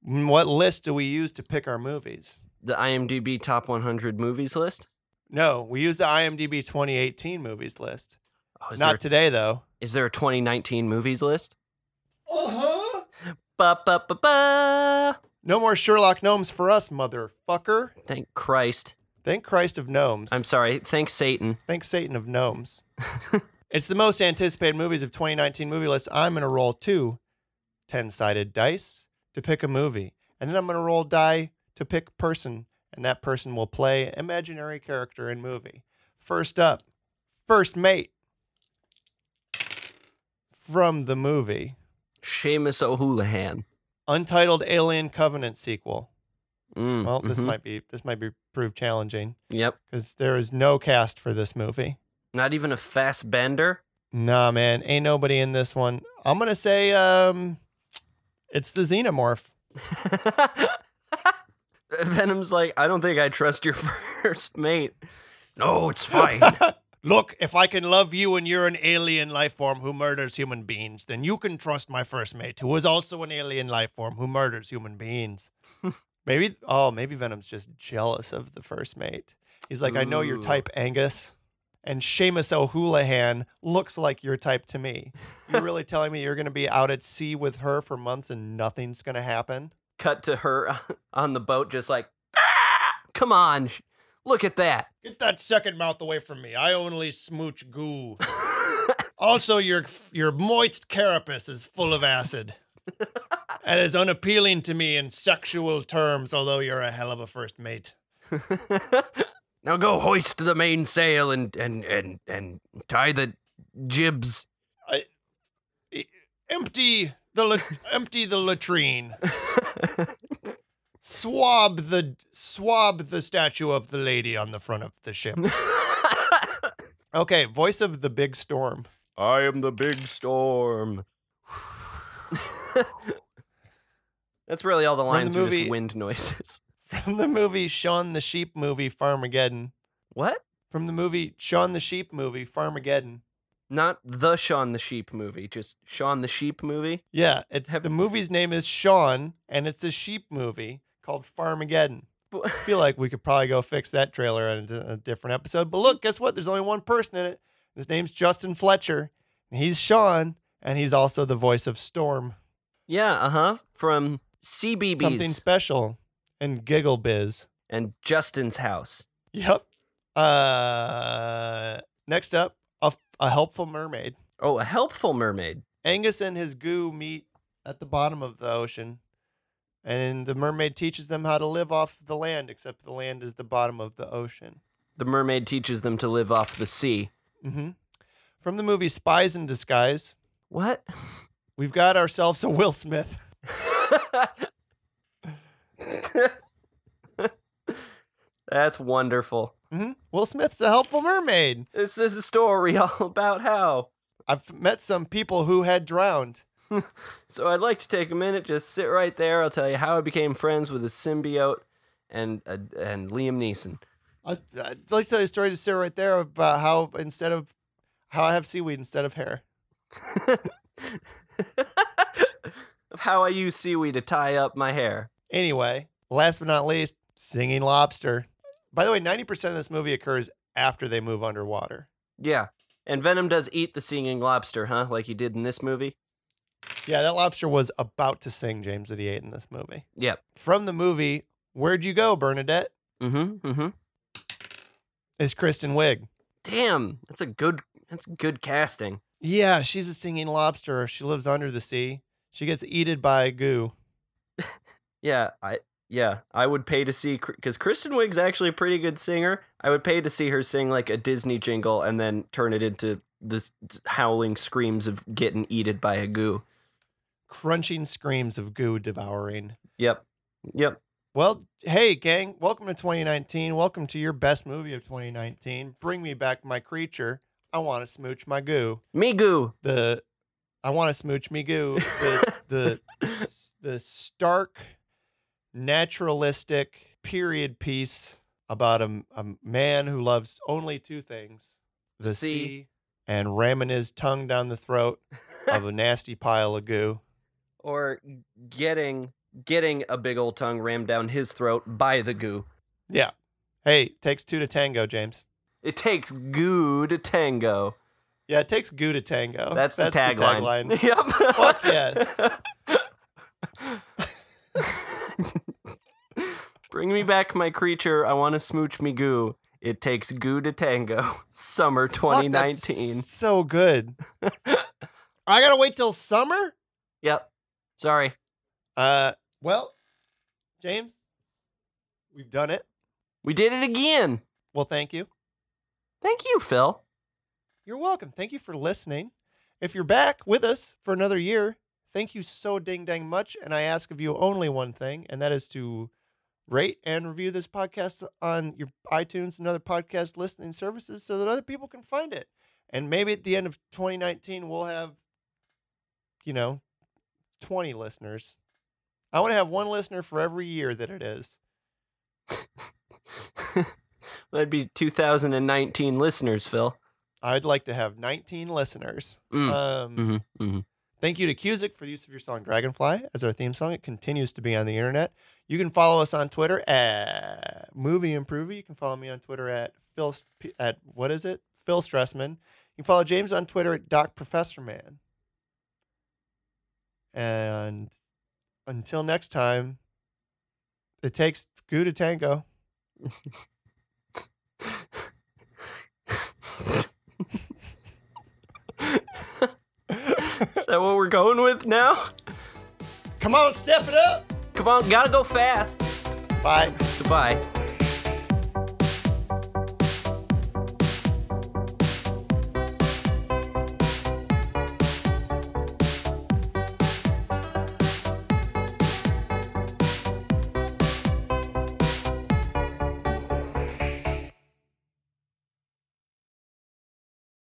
What list do we use to pick our movies? The IMDb top 100 movies list? No, we use the IMDb 2018 movies list. Oh, Not today, though. Is there a 2019 movies list? Uh-huh. Ba-ba-ba-ba! No more Sherlock Gnomes for us, motherfucker. Thank Christ. Thank Christ of Gnomes. I'm sorry. Thanks, Satan. Thank Satan of Gnomes. It's the most anticipated movies of 2019 movie list. I'm going to roll 2 10-sided dice to pick a movie. And then I'm going to roll die to pick person. And that person will play imaginary character in movie. First up, First Mate. From the movie Seamus O'Houlihan. Untitled Alien Covenant sequel. Well, this mhm. might be proved challenging Yep. because there is no cast for this movie. Not even a fast bender? Nah, man, ain't nobody in this one. I'm gonna say it's the Xenomorph. Venom's like, I don't think I trust your first mate. No, it's fine. Look, if I can love you and you're an alien life form who murders human beings, then you can trust my first mate, who is also an alien life form who murders human beings. Maybe Venom's just jealous of the first mate. He's like, I know your type, Angus. And Seamus O'Houlihan looks like your type to me. You're really telling me you're going to be out at sea with her for months and nothing's going to happen? Cut to her on the boat just like, ah! Come on, look at that. Get that second mouth away from me. I only smooch goo. Also, your moist carapace is full of acid. And is unappealing to me in sexual terms, although you're a hell of a first mate. Now go hoist the mainsail and tie the jibs. Empty the latrine. Swab the statue of the lady on the front of the ship. Okay, voice of the big storm. I am the big storm. That's really all the lines are just wind noises. From the movie Shaun the Sheep movie, Farmageddon. What? From the movie Shaun the Sheep movie, Farmageddon. Not the Shaun the Sheep movie, just Shaun the Sheep movie? Yeah, the movie's name is Shaun, and it's a sheep movie called Farmageddon. I feel like we could probably go fix that trailer in a different episode. But look, guess what? There's only one person in it. His name's Justin Fletcher. And he's Shaun, and he's also the voice of Storm. Yeah, from CBBS. Something Special and Giggle Biz. And Justin's House. Yep. Next up, a helpful mermaid. Oh, a helpful mermaid. Angus and his goo meet at the bottom of the ocean, and the mermaid teaches them how to live off the land, except the land is the bottom of the ocean. The mermaid teaches them to live off the sea. Mm-hmm. From the movie Spies in Disguise. What? We've got ourselves a Will Smith. That's wonderful. Mm-hmm. Will Smith's a helpful mermaid. This is a story all about how. I've met some people who had drowned. So I'd like to take a minute, just sit right there. I'll tell you how I became friends with a symbiote and Liam Neeson. I'd like to tell you a story to sit right there about how I have seaweed instead of hair. Of how I use seaweed to tie up my hair. Anyway, last but not least, singing lobster. By the way, 90% of this movie occurs after they move underwater. Yeah. And Venom does eat the singing lobster, huh? Like he did in this movie? Yeah, that lobster was about to sing, James, that he ate in this movie. Yep. From the movie Where'd You Go, Bernadette? Mm-hmm. Is Kristin Wiig. Damn, that's good casting. Yeah, she's a singing lobster. She lives under the sea. She gets eaten by goo. I would pay to see, because Kristin Wiig's actually a pretty good singer. I would pay to see her sing like a Disney jingle and then turn it into this howling screams of getting eaten by a goo. Crunching screams of goo devouring. Yep. Well, hey, gang, welcome to 2019. Welcome to your best movie of 2019. Bring me back my creature. I want to smooch my goo. Me goo. The I Want to Smooch Me Goo. The stark, naturalistic period piece about a man who loves only two things: the sea and ramming his tongue down the throat of a nasty pile of goo. Or getting a big old tongue rammed down his throat by the goo. Yeah. Hey, takes two to tango, James. It takes goo to tango. Yeah, it takes goo to tango. That's the tagline. Yep. Fuck yeah. Bring me back my creature. I want to smooch me goo. It takes goo to tango. Summer 2019. Fuck, that's so good. I gotta wait till summer? Yep. Sorry. Well, James, we've done it. We did it again. Well, thank you. Thank you, Phil. You're welcome. Thank you for listening. If you're back with us for another year, thank you so dang much. And I ask of you only one thing, and that is to rate and review this podcast on your iTunes and other podcast listening services so that other people can find it. And maybe at the end of 2019, we'll have, 20 listeners. I want to have one listener for every year that it is. That'd be 2019 listeners, Phil. I'd like to have 19 listeners. Thank you to Cusick for the use of your song Dragonfly as our theme song. It continues to be on the internet. You can follow us on Twitter at Movie Improver. You can follow me on Twitter at Phil Stressman. You can follow James on Twitter at Doc Professor Man. And until next time, it takes goo to tango. Is that what we're going with now? Come on, step it up. Come on, gotta go fast. Bye. Goodbye.